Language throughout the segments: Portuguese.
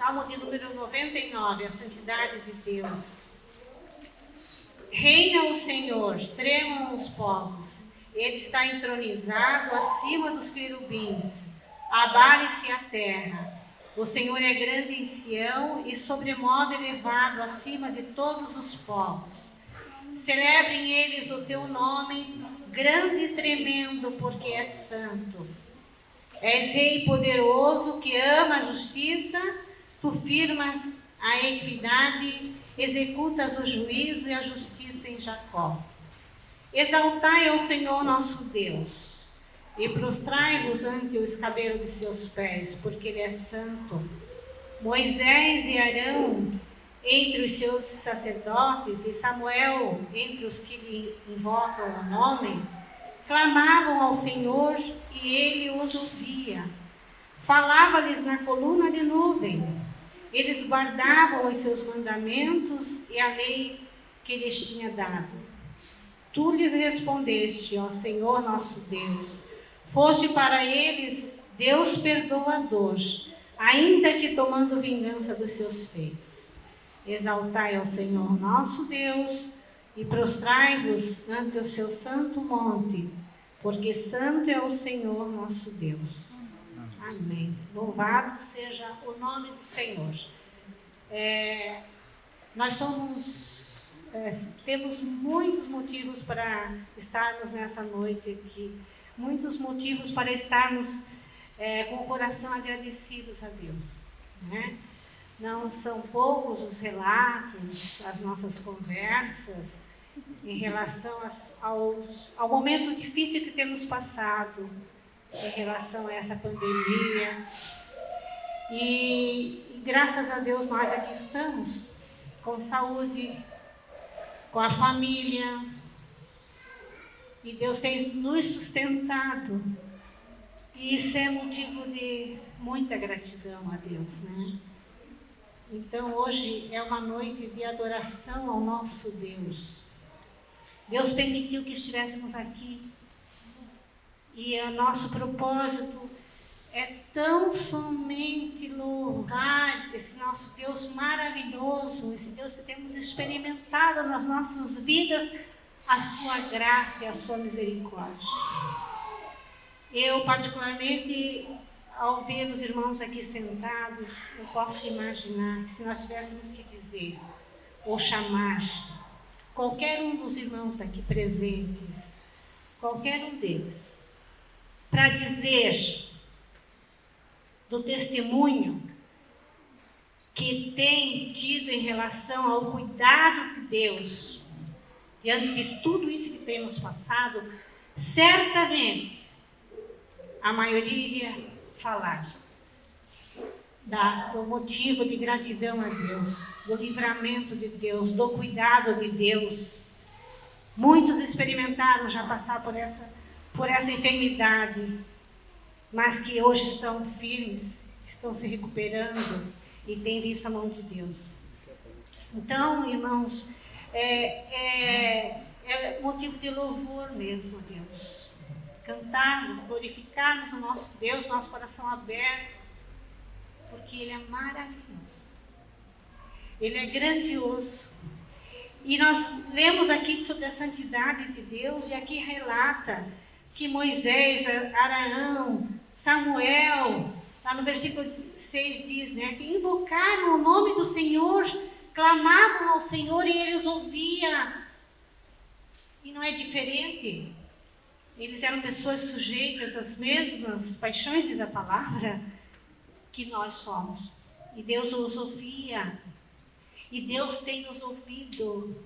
Salmo de número 99, a santidade de Deus. Reina o Senhor, tremam os povos. Ele está entronizado acima dos querubins. Abale-se a terra. O Senhor é grande em Sião e sobremodo elevado acima de todos os povos. Celebrem eles o teu nome, grande e tremendo, porque és santo. És Rei poderoso que ama a justiça, tu firmas a equidade, executas o juízo e a justiça em Jacó. Exaltai ao Senhor nosso Deus e prostrai-vos ante o escabelo de seus pés, porque Ele é santo. Moisés e Arão entre os seus sacerdotes e Samuel entre os que lhe invocam o nome, clamavam ao Senhor e Ele os ouvia. Falava-lhes na coluna de nuvem. Eles guardavam os seus mandamentos e a lei que lhes tinha dado. Tu lhes respondeste, ó Senhor nosso Deus. Foste para eles Deus perdoador, ainda que tomando vingança dos seus feitos. Exaltai ao Senhor nosso Deus e prostrai-vos ante o seu santo monte, porque santo é o Senhor nosso Deus. Amém. Louvado seja o nome do Senhor. Nós temos muitos motivos para estarmos nessa noite aqui, muitos motivos para estarmos com o coração agradecidos a Deus, né? Não são poucos os relatos, as nossas conversas em relação ao momento difícil que temos passado em relação a essa pandemia. E graças a Deus nós aqui estamos com saúde, com a família, e Deus tem nos sustentado, e isso é motivo de muita gratidão a Deus, né? Então hoje é uma noite de adoração ao nosso Deus. Deus permitiu que estivéssemos aqui, e o nosso propósito é tão somente louvar esse nosso Deus maravilhoso, esse Deus que temos experimentado nas nossas vidas, a sua graça e a sua misericórdia. Eu, particularmente, ao ver os irmãos aqui sentados, eu posso imaginar que se nós tivéssemos que dizer ou chamar qualquer um dos irmãos aqui presentes, qualquer um deles, para dizer do testemunho que tem tido em relação ao cuidado de Deus, diante de tudo isso que temos passado, certamente a maioria iria falar do motivo de gratidão a Deus, do livramento de Deus, do cuidado de Deus. Muitos experimentaram já passar por essa enfermidade, mas que hoje estão firmes, estão se recuperando e têm visto a mão de Deus. Então, irmãos, é motivo de louvor mesmo a Deus. Cantarmos, glorificarmos o nosso Deus, nosso coração aberto, porque Ele é maravilhoso. Ele é grandioso. E nós lemos aqui sobre a santidade de Deus, e aqui relata que Moisés, Arão, Samuel, lá no versículo 6 diz, né, que invocaram o nome do Senhor, clamavam ao Senhor e Ele os ouvia. E não é diferente. Eles eram pessoas sujeitas às mesmas paixões, diz a palavra, que nós somos. E Deus os ouvia. E Deus tem nos ouvido.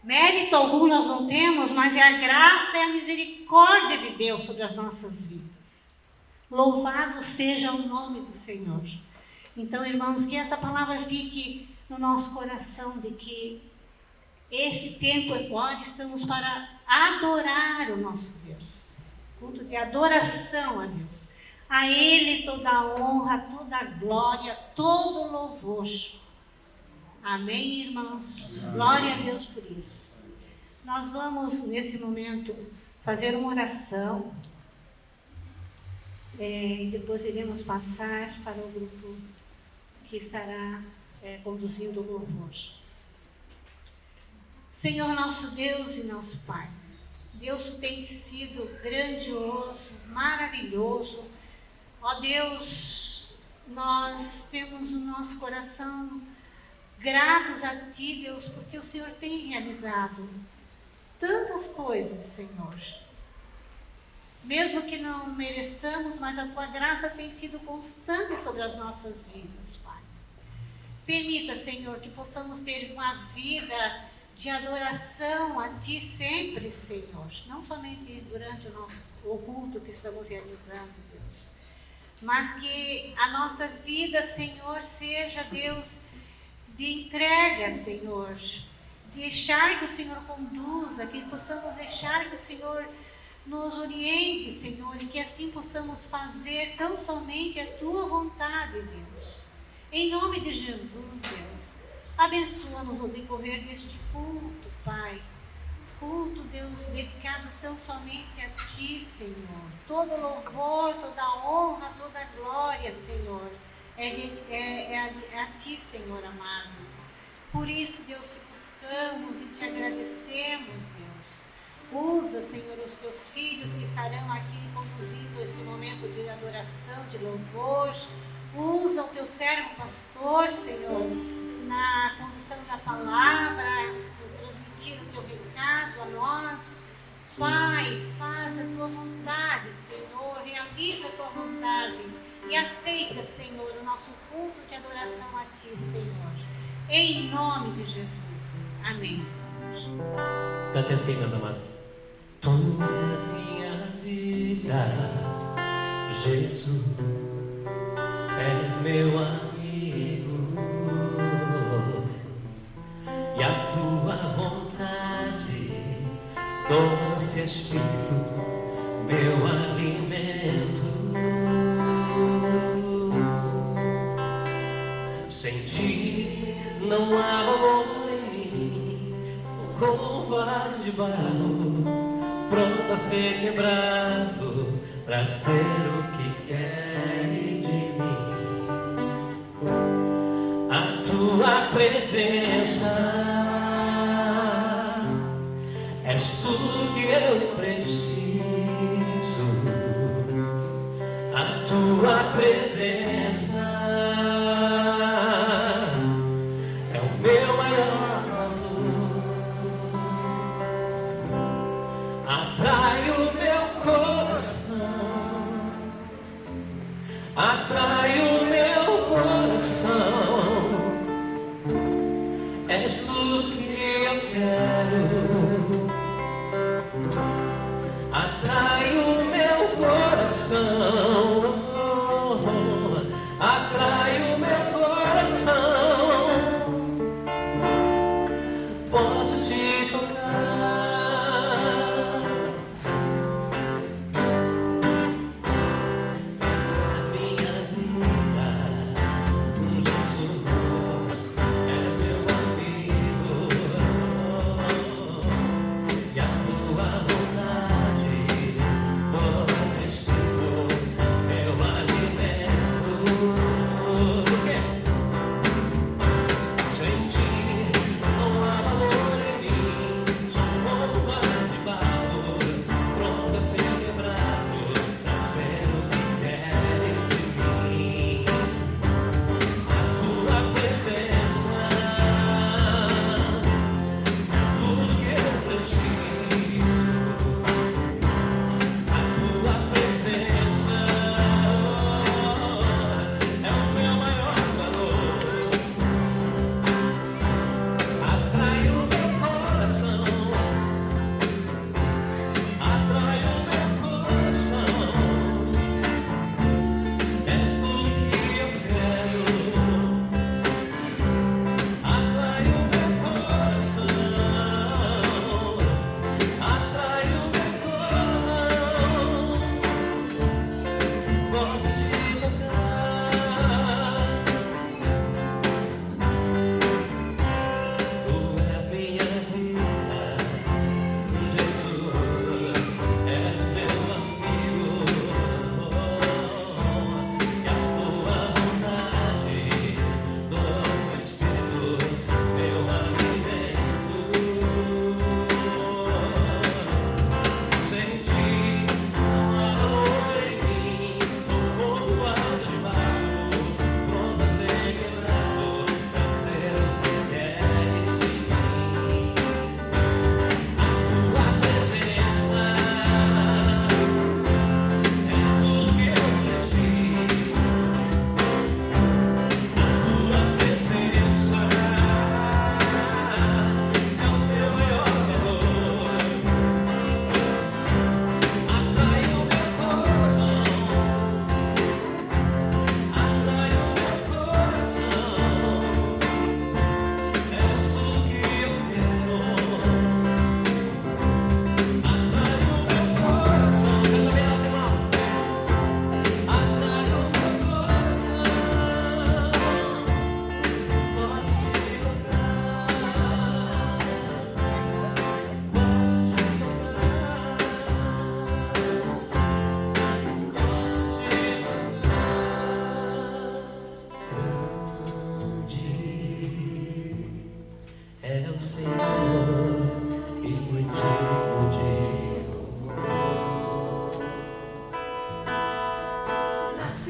Mérito algum nós não temos, mas é a graça e a misericórdia de Deus sobre as nossas vidas. Louvado seja o nome do Senhor. Então, irmãos, que essa palavra fique no nosso coração, de que esse tempo agora estamos para adorar o nosso Deus. Culto de adoração a Deus. A Ele toda a honra, toda a glória, todo o louvor. Amém, irmãos? Amém. Glória a Deus por isso. Nós vamos, nesse momento, fazer uma oração. E depois iremos passar para o grupo que estará conduzindo o louvor. Senhor nosso Deus e nosso Pai, Deus, tu tem sido grandioso, maravilhoso. Ó Deus, nós temos o nosso coração gratos a Ti, Deus, porque o Senhor tem realizado tantas coisas, Senhor. Mesmo que não mereçamos, mas a Tua graça tem sido constante sobre as nossas vidas, Pai. Permita, Senhor, que possamos ter uma vida de adoração a Ti sempre, Senhor. Não somente durante o culto que estamos realizando, Deus. Mas que a nossa vida, Senhor, seja, Deus, de entrega, Senhor. Deixar que o Senhor conduza, que possamos deixar que o Senhor nos oriente, Senhor, e que assim possamos fazer tão somente a Tua vontade, Deus. Em nome de Jesus, Deus, abençoa-nos ao decorrer deste culto, Pai. Culto, Deus, dedicado tão somente a Ti, Senhor. Todo louvor, toda honra, toda glória, Senhor, é a Ti, Senhor amado. Por isso, Deus, Te buscamos e Te agradecemos, Deus. Usa, Senhor, os Teus filhos que estarão aqui conduzindo esse momento de adoração, de louvor. Usa o Teu servo pastor, Senhor, na condução da palavra, transmitir o Teu recado a nós. Pai, faz a Tua vontade, Senhor, realiza a Tua vontade e aceita, Senhor, o nosso culto de adoração a Ti, Senhor. Em nome de Jesus. Amém, Senhor. Cante assim, meus amados. Tu és minha vida, Jesus, és meu amigo, e a Tua vontade, doce Espírito, meu alimento. Sem Ti não há valor em mim, sou como um vaso de barro, pronto a ser quebrado, para ser o que queres de mim. A Tua presença és tudo que eu preciso. A Tua presença é o meu maior valor. Atrai o meu coração, atrai o meu coração. És tudo que eu quero. Atrai o meu coração, atrai o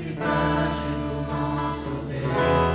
cidade do nosso Deus.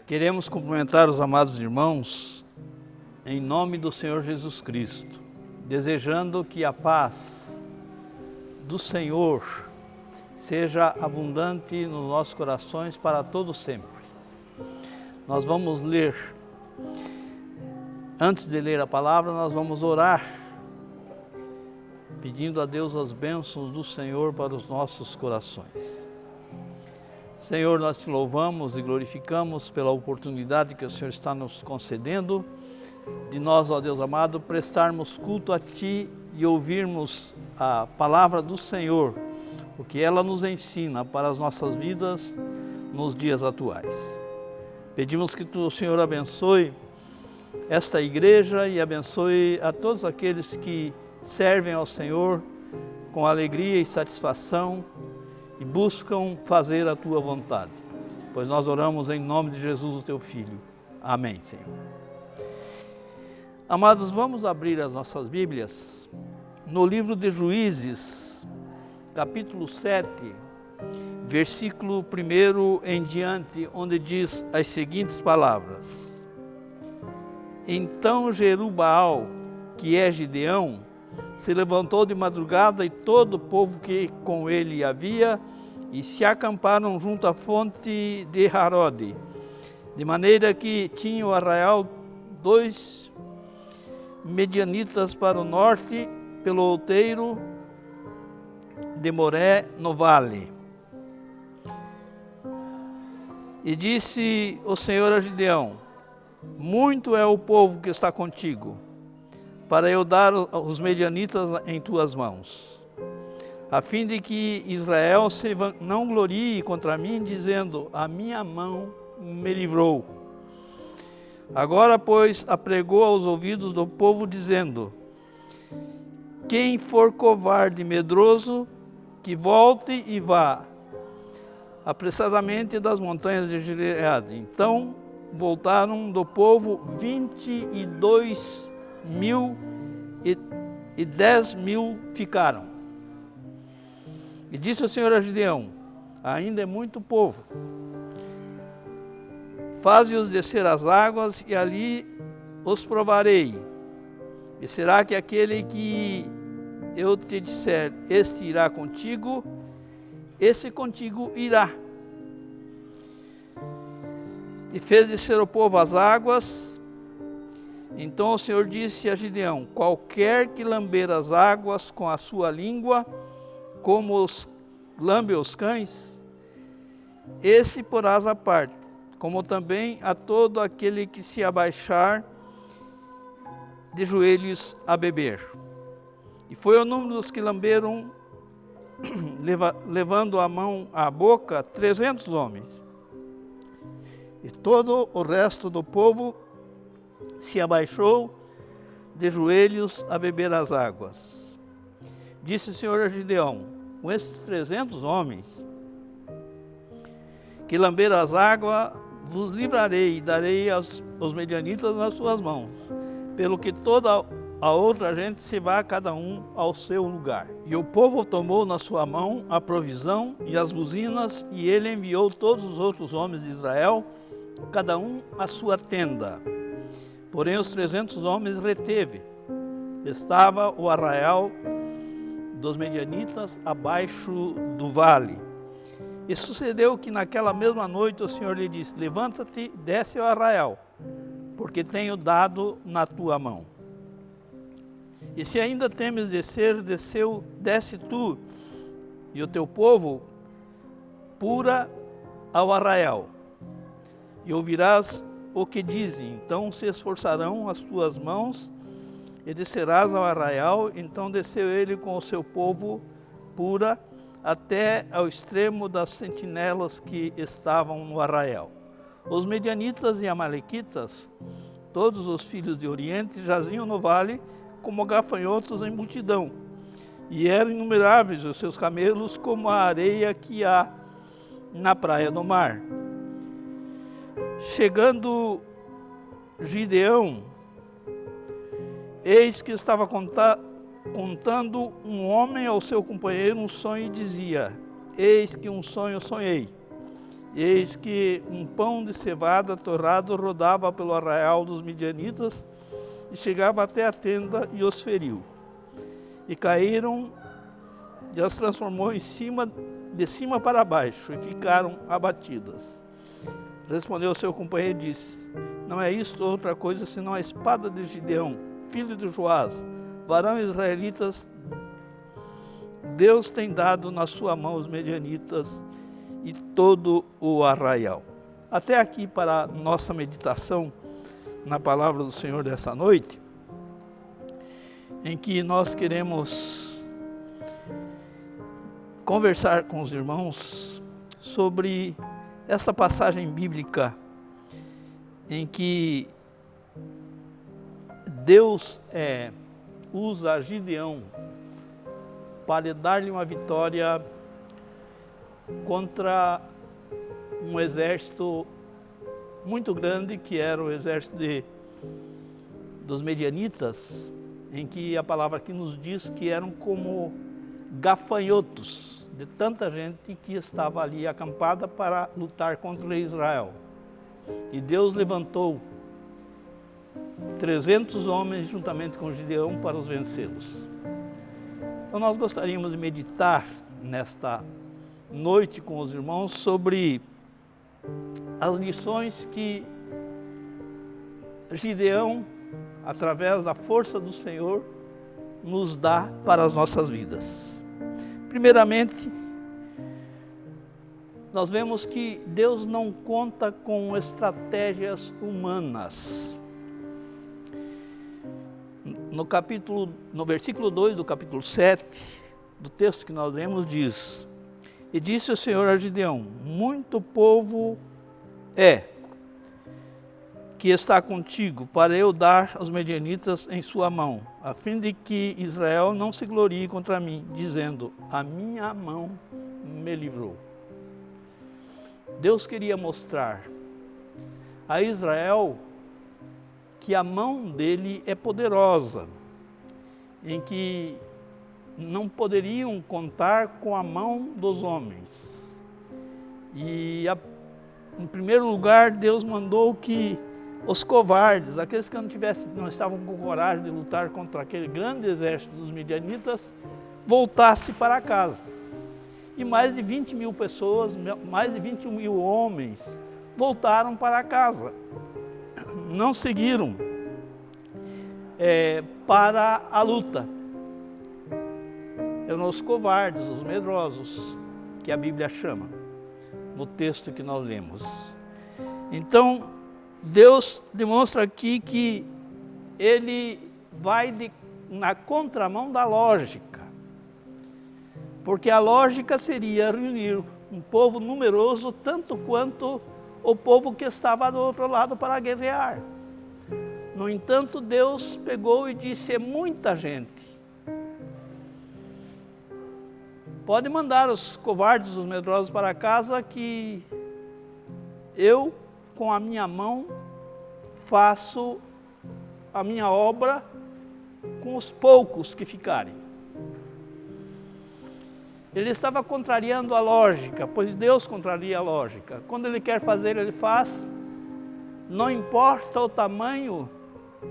Queremos cumprimentar os amados irmãos em nome do Senhor Jesus Cristo, desejando que a paz do Senhor seja abundante nos nossos corações para todo sempre. Nós vamos ler, antes de ler a palavra, nós vamos orar, pedindo a Deus as bênçãos do Senhor para os nossos corações. Senhor, nós te louvamos e glorificamos pela oportunidade que o Senhor está nos concedendo, de nós, ó Deus amado, prestarmos culto a Ti e ouvirmos a palavra do Senhor, o que ela nos ensina para as nossas vidas nos dias atuais. Pedimos que o Senhor abençoe esta igreja e abençoe a todos aqueles que servem ao Senhor com alegria e satisfação e buscam fazer a tua vontade. Pois nós oramos em nome de Jesus, o teu Filho. Amém, Senhor. Amados, vamos abrir as nossas Bíblias no livro de Juízes, capítulo 7, versículo 1 em diante, onde diz as seguintes palavras: Então Jerubbaal, que é Gideão, se levantou de madrugada e todo o povo que com ele havia, e se acamparam junto à fonte de Harode, de maneira que tinha o arraial 2 medianitas para o norte, pelo outeiro de Moré, no vale. E disse o Senhor a Gideão: muito é o povo que está contigo, para eu dar os medianitas em tuas mãos, a fim de que Israel não glorie contra mim, dizendo: a minha mão me livrou. Agora, pois, apregou aos ouvidos do povo, dizendo: quem for covarde e medroso, que volte e vá apressadamente das montanhas de Gileade. Então voltaram do povo 22.000 e 10.000 ficaram. E disse o Senhor a Gideão: ainda é muito povo. Faze-os descer as águas, e ali os provarei. E será que aquele que eu te disser, este irá contigo, esse contigo irá. E fez descer o povo às águas. Então o Senhor disse a Gideão: qualquer que lamber as águas com a sua língua, como os lambe os cães, esse porás à parte, como também a todo aquele que se abaixar de joelhos a beber. E foi o número dos que lamberam, levando a mão à boca, 300 homens. E todo o resto do povo se abaixou de joelhos a beber as águas. Disse o Senhor a Gideão: com esses 300 homens que lamberam as águas, vos livrarei e darei os medianitas nas suas mãos, pelo que toda a outra gente se vá cada um ao seu lugar. E o povo tomou na sua mão a provisão e as buzinas, e ele enviou todos os outros homens de Israel, cada um à sua tenda. Porém os 300 homens reteve. Estava o arraial dos medianitas abaixo do vale. E sucedeu que naquela mesma noite o Senhor lhe disse: levanta-te, desce ao arraial, porque tenho dado na tua mão. E se ainda temes descer, desce tu e o teu povo pura ao arraial, e ouvirás o que dizem. Então se esforçarão as tuas mãos, e descerás ao arraial. Então desceu ele com o seu povo pura, até ao extremo das sentinelas que estavam no arraial. Os medianitas e amalequitas, todos os filhos de Oriente, jaziam no vale, como gafanhotos em multidão, e eram inumeráveis os seus camelos, como a areia que há na praia do mar. Chegando Gideão, eis que estava contando um homem ao seu companheiro um sonho, e dizia: eis que um sonho sonhei. Eis que um pão de cevada torrado rodava pelo arraial dos midianitas, e chegava até a tenda e os feriu. E caíram, e as transformou de cima para baixo, e ficaram abatidas. Respondeu seu companheiro e disse: não é isto outra coisa senão a espada de Gideão, filho de Joás, varão israelitas. Deus tem dado na sua mão os medianitas e todo o arraial. Até aqui para a nossa meditação na palavra do Senhor dessa noite, em que nós queremos conversar com os irmãos sobre essa passagem bíblica em que Deus usa Gideão para dar-lhe uma vitória contra um exército muito grande, que era o exército dos medianitas, em que a palavra aqui nos diz que eram como gafanhotos de tanta gente que estava ali acampada para lutar contra Israel. E Deus levantou 300 homens juntamente com Gideão para os vencê-los. Então nós gostaríamos de meditar nesta noite com os irmãos sobre as lições que Gideão, através da força do Senhor, nos dá para as nossas vidas. Primeiramente, nós vemos que Deus não conta com estratégias humanas. No versículo 2 do capítulo 7, do texto que nós lemos, diz: E disse o Senhor a Gideão: Muito povo que está contigo, para eu dar aos medianitas em sua mão, a fim de que Israel não se glorie contra mim, dizendo: A minha mão me livrou. Deus queria mostrar a Israel que a mão dele é poderosa, em que não poderiam contar com a mão dos homens. E em primeiro lugar, Deus mandou que os covardes, aqueles que não estavam com coragem de lutar contra aquele grande exército dos midianitas, voltassem para casa. E mais de 20 mil pessoas, mais de 21 mil homens, voltaram para casa. Não seguiram para a luta. Eram os covardes, os medrosos, que a Bíblia chama, no texto que nós lemos. Então, Deus demonstra aqui que Ele vai na contramão da lógica. Porque a lógica seria reunir um povo numeroso, tanto quanto o povo que estava do outro lado para guerrear. No entanto, Deus pegou e disse: é muita gente. Pode mandar os covardes, os medrosos para casa, que eu, com a minha mão, faço a minha obra com os poucos que ficarem. Ele estava contrariando a lógica, pois Deus contraria a lógica. Quando Ele quer fazer, Ele faz. Não importa o tamanho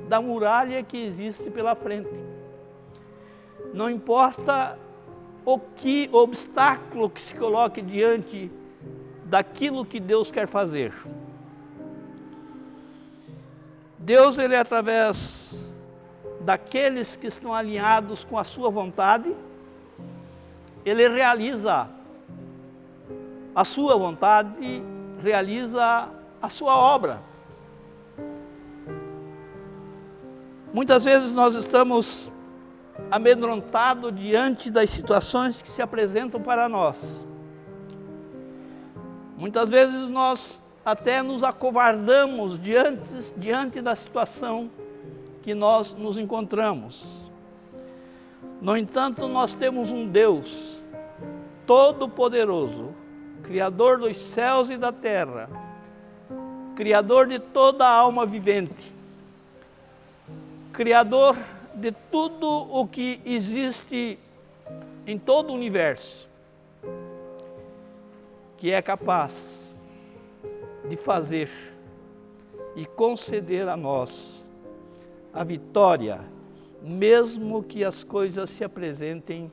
da muralha que existe pela frente. Não importa o obstáculo que se coloque diante daquilo que Deus quer fazer. Deus, Ele, através daqueles que estão alinhados com a sua vontade, Ele realiza a sua vontade, realiza a sua obra. Muitas vezes nós estamos amedrontados diante das situações que se apresentam para nós. Muitas vezes nós até nos acovardamos diante da situação que nós nos encontramos. No entanto, nós temos um Deus todo-poderoso, Criador dos céus e da terra, Criador de toda a alma vivente, Criador de tudo o que existe em todo o universo, que é capaz de fazer e conceder a nós a vitória, mesmo que as coisas se apresentem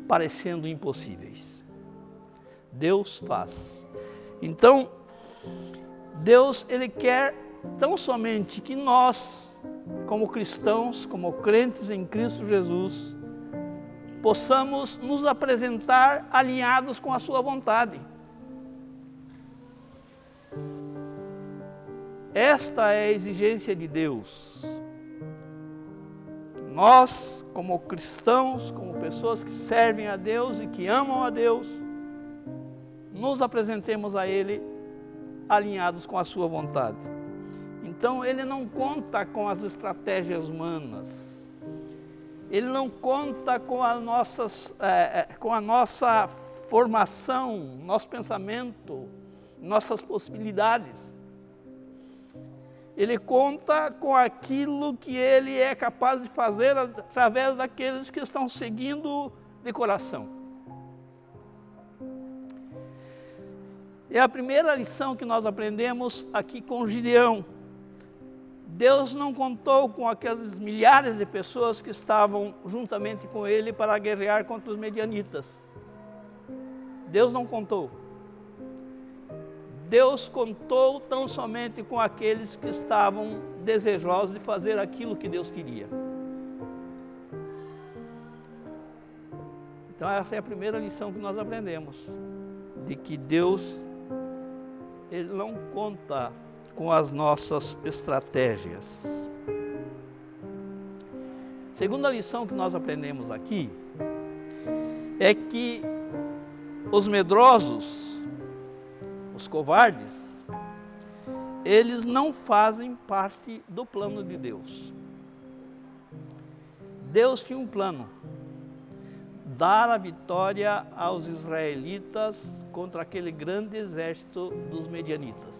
parecendo impossíveis. Deus faz. Então, Deus, Ele quer tão somente que nós, como cristãos, como crentes em Cristo Jesus, possamos nos apresentar alinhados com a sua vontade. Esta é a exigência de Deus. Nós, como cristãos, como pessoas que servem a Deus e que amam a Deus, nos apresentemos a Ele alinhados com a sua vontade. Então, Ele não conta com as estratégias humanas. Ele não conta com a nossa formação, nosso pensamento, nossas possibilidades. Ele conta com aquilo que Ele é capaz de fazer através daqueles que estão seguindo de coração. É a primeira lição que nós aprendemos aqui com Gideão. Deus não contou com aqueles milhares de pessoas que estavam juntamente com ele para guerrear contra os medianitas. Deus não contou. Deus contou tão somente com aqueles que estavam desejosos de fazer aquilo que Deus queria. Então essa é a primeira lição que nós aprendemos, de que Deus, Ele não conta com as nossas estratégias. Segunda lição que nós aprendemos aqui é que os medrosos, os covardes, eles não fazem parte do plano de Deus. Deus tinha um plano: dar a vitória aos israelitas contra aquele grande exército dos medianitas.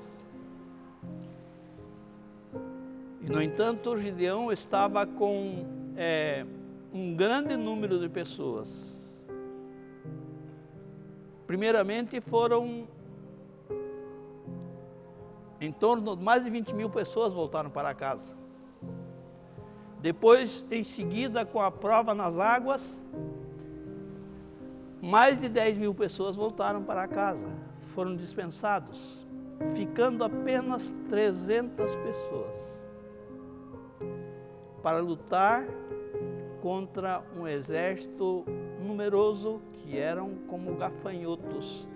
E, no entanto, Gideão estava com um grande número de pessoas. Primeiramente foram em torno de mais de 20 mil pessoas voltaram para casa. Depois, em seguida, com a prova nas águas, mais de 10 mil pessoas voltaram para casa. Foram dispensados, ficando apenas 300 pessoas para lutar contra um exército numeroso que eram como gafanhotos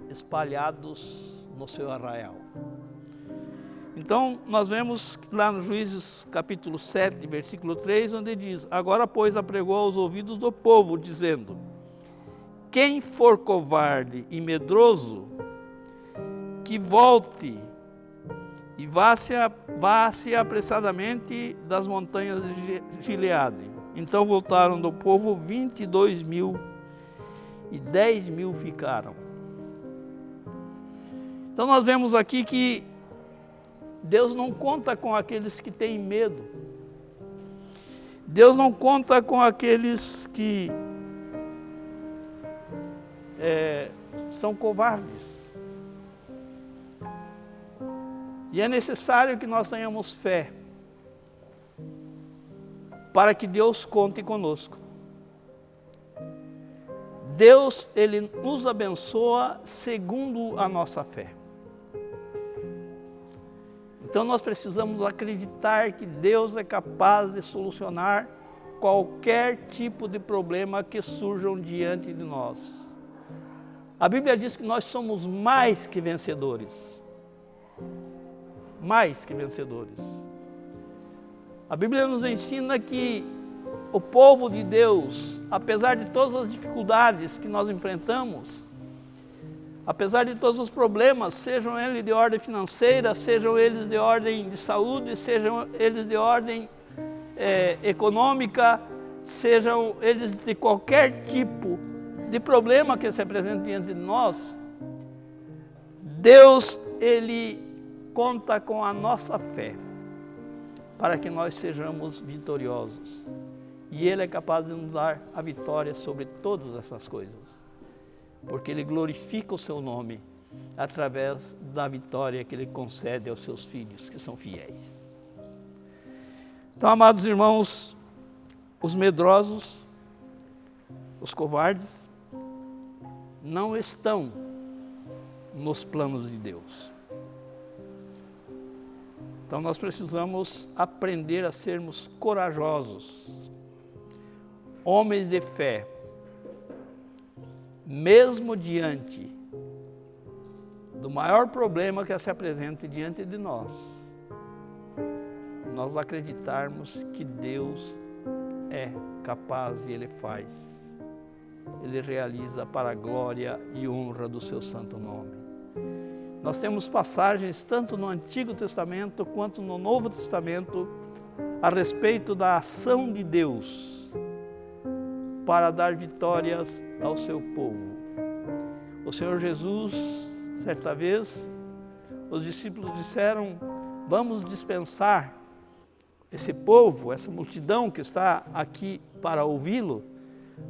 espalhados no seu arraial. Então, nós vemos lá no Juízes capítulo 7, versículo 3, onde diz: agora, pois, apregou aos ouvidos do povo, dizendo: quem for covarde e medroso, que volte e vá-se apressadamente das montanhas de Gileade. Então voltaram do povo 22 mil e 10 mil ficaram. Então nós vemos aqui que Deus não conta com aqueles que têm medo. Deus não conta com aqueles que são covardes. E é necessário que nós tenhamos fé para que Deus conte conosco. Deus, Ele nos abençoa segundo a nossa fé. Então nós precisamos acreditar que Deus é capaz de solucionar qualquer tipo de problema que surjam diante de nós. A Bíblia diz que nós somos mais que vencedores. Mais que vencedores. A Bíblia nos ensina que o povo de Deus, apesar de todas as dificuldades que nós enfrentamos, apesar de todos os problemas, sejam eles de ordem financeira, sejam eles de ordem de saúde, sejam eles de ordem econômica, sejam eles de qualquer tipo de problema que se apresente diante de nós, Deus, Ele conta com a nossa fé para que nós sejamos vitoriosos. E Ele é capaz de nos dar a vitória sobre todas essas coisas, porque Ele glorifica o seu nome através da vitória que Ele concede aos seus filhos, que são fiéis. Então, amados irmãos, os medrosos, os covardes, não estão nos planos de Deus. Então nós precisamos aprender a sermos corajosos, homens de fé, mesmo diante do maior problema que se apresente diante de nós, nós acreditarmos que Deus é capaz e Ele faz, Ele realiza para a glória e honra do seu santo nome. Nós temos passagens tanto no Antigo Testamento quanto no Novo Testamento a respeito da ação de Deus para dar vitórias ao seu povo. O Senhor Jesus, certa vez, os discípulos disseram: vamos dispensar esse povo, essa multidão que está aqui para ouvi-lo,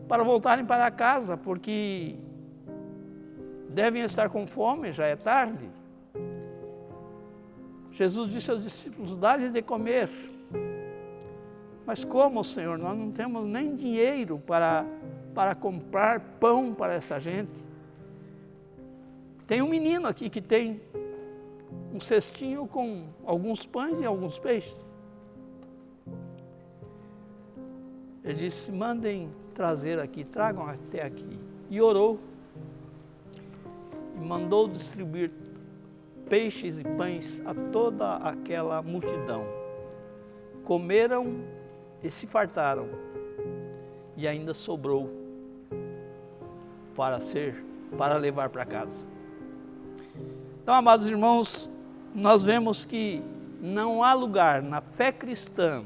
para voltarem para casa, porque devem estar com fome, já é tarde. Jesus disse aos discípulos: dá-lhes de comer. Mas como, Senhor? Nós não temos nem dinheiro para comprar pão para essa gente. Tem um menino aqui que tem um cestinho com alguns pães e alguns peixes. Ele disse: mandem trazer aqui, tragam até aqui. E orou. E mandou distribuir peixes e pães a toda aquela multidão. Comeram e se fartaram. E ainda sobrou para levar para casa. Então, amados irmãos, nós vemos que não há lugar na fé cristã,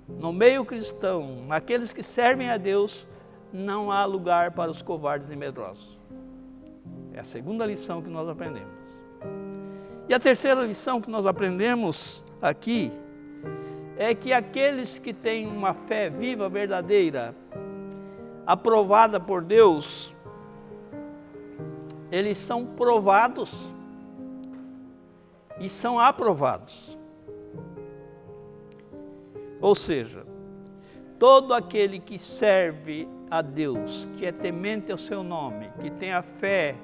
no meio cristão, naqueles que servem a Deus, não há lugar para os covardes e medrosos. É a segunda lição que nós aprendemos. E a terceira lição que nós aprendemos aqui é que aqueles que têm uma fé viva, verdadeira, aprovada por Deus, eles são provados e são aprovados. Ou seja, todo aquele que serve a Deus, que é temente ao seu nome, que tem a fé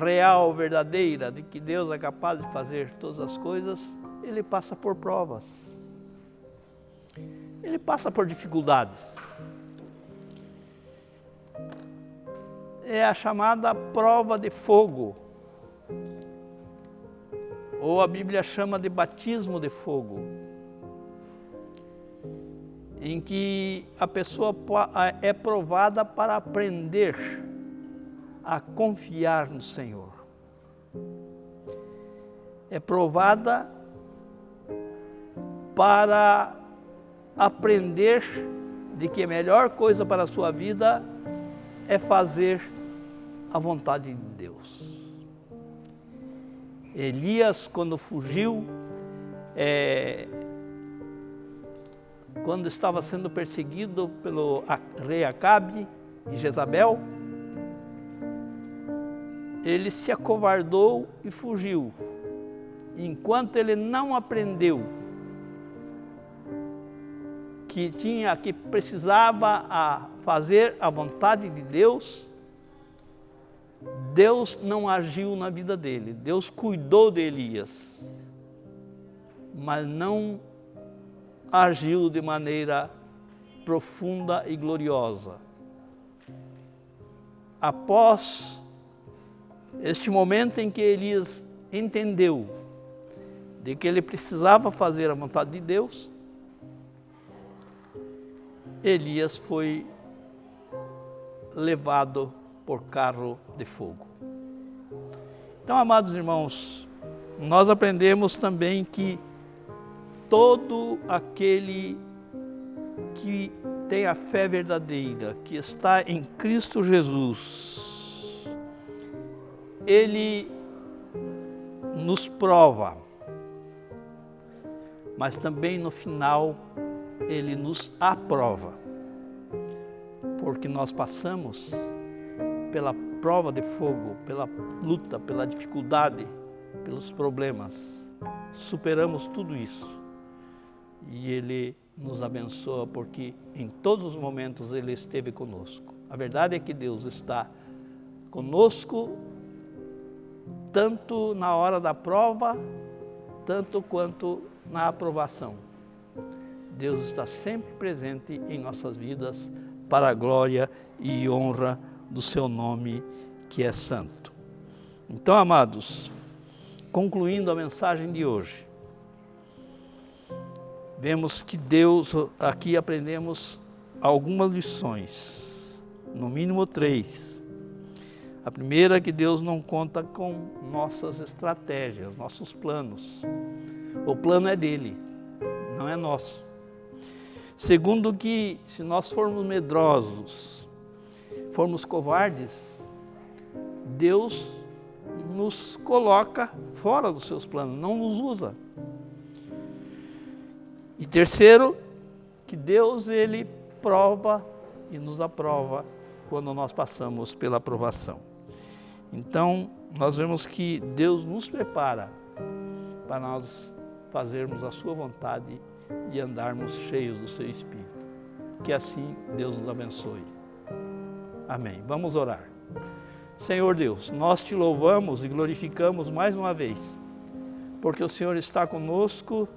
real, verdadeira, de que Deus é capaz de fazer todas as coisas, ele passa por provas. Ele passa por dificuldades. É a chamada prova de fogo, ou a Bíblia chama de batismo de fogo, em que a pessoa é provada para aprender a confiar no Senhor. É provada para aprender de que a melhor coisa para a sua vida é fazer a vontade de Deus. Elias, quando fugiu, quando estava sendo perseguido pelo rei Acabe e Jezabel, ele se acovardou e fugiu. Enquanto ele não aprendeu que precisava fazer a vontade de Deus, Deus não agiu na vida dele. Deus cuidou de Elias, mas não agiu de maneira profunda e gloriosa. Após este momento em que Elias entendeu de que ele precisava fazer a vontade de Deus, Elias foi levado por carro de fogo. Então, amados irmãos, nós aprendemos também que todo aquele que tem a fé verdadeira, que está em Cristo Jesus, ele nos prova, mas também no final ele nos aprova, porque nós passamos pela prova de fogo, pela luta, pela dificuldade, pelos problemas, superamos tudo isso e Ele nos abençoa, porque em todos os momentos Ele esteve conosco. A verdade é que Deus está conosco tanto na hora da prova, tanto quanto na aprovação. Deus está sempre presente em nossas vidas para a glória e honra do seu nome, que é santo. Então, amados, concluindo a mensagem de hoje, vemos que Deus, aqui aprendemos algumas lições, no mínimo 3. A primeira é que Deus não conta com nossas estratégias, nossos planos. O plano é dele, não é nosso. Segundo, que se nós formos medrosos, formos covardes, Deus nos coloca fora dos seus planos, não nos usa. E terceiro, que Deus, Ele prova e nos aprova quando nós passamos pela aprovação. Então, nós vemos que Deus nos prepara para nós fazermos a sua vontade e andarmos cheios do seu Espírito. Que assim Deus nos abençoe. Amém. Vamos orar. Senhor Deus, nós te louvamos e glorificamos mais uma vez, porque o Senhor está conosco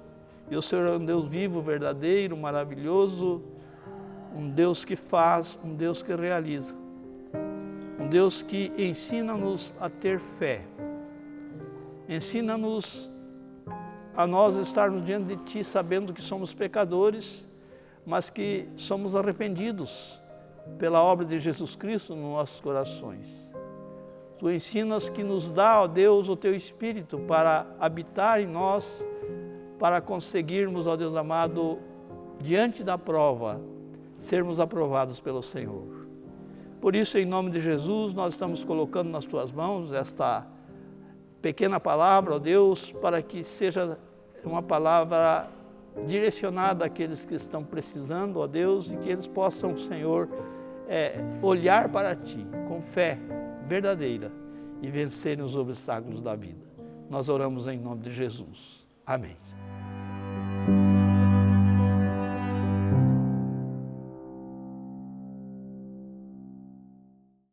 e o Senhor é um Deus vivo, verdadeiro, maravilhoso, um Deus que faz, um Deus que realiza, um Deus que ensina-nos a ter fé, ensina-nos a nós estarmos diante de Ti sabendo que somos pecadores, mas que somos arrependidos pela obra de Jesus Cristo nos nossos corações. Tu ensinas que nos dá, ó Deus, o Teu Espírito para habitar em nós, para conseguirmos, ó Deus amado, diante da prova, sermos aprovados pelo Senhor. Por isso, em nome de Jesus, nós estamos colocando nas Tuas mãos esta pequena palavra, ó Deus, para que seja uma palavra direcionada àqueles que estão precisando, ó Deus, e que eles possam, Senhor, olhar para Ti com fé verdadeira e vencerem os obstáculos da vida. Nós oramos em nome de Jesus. Amém.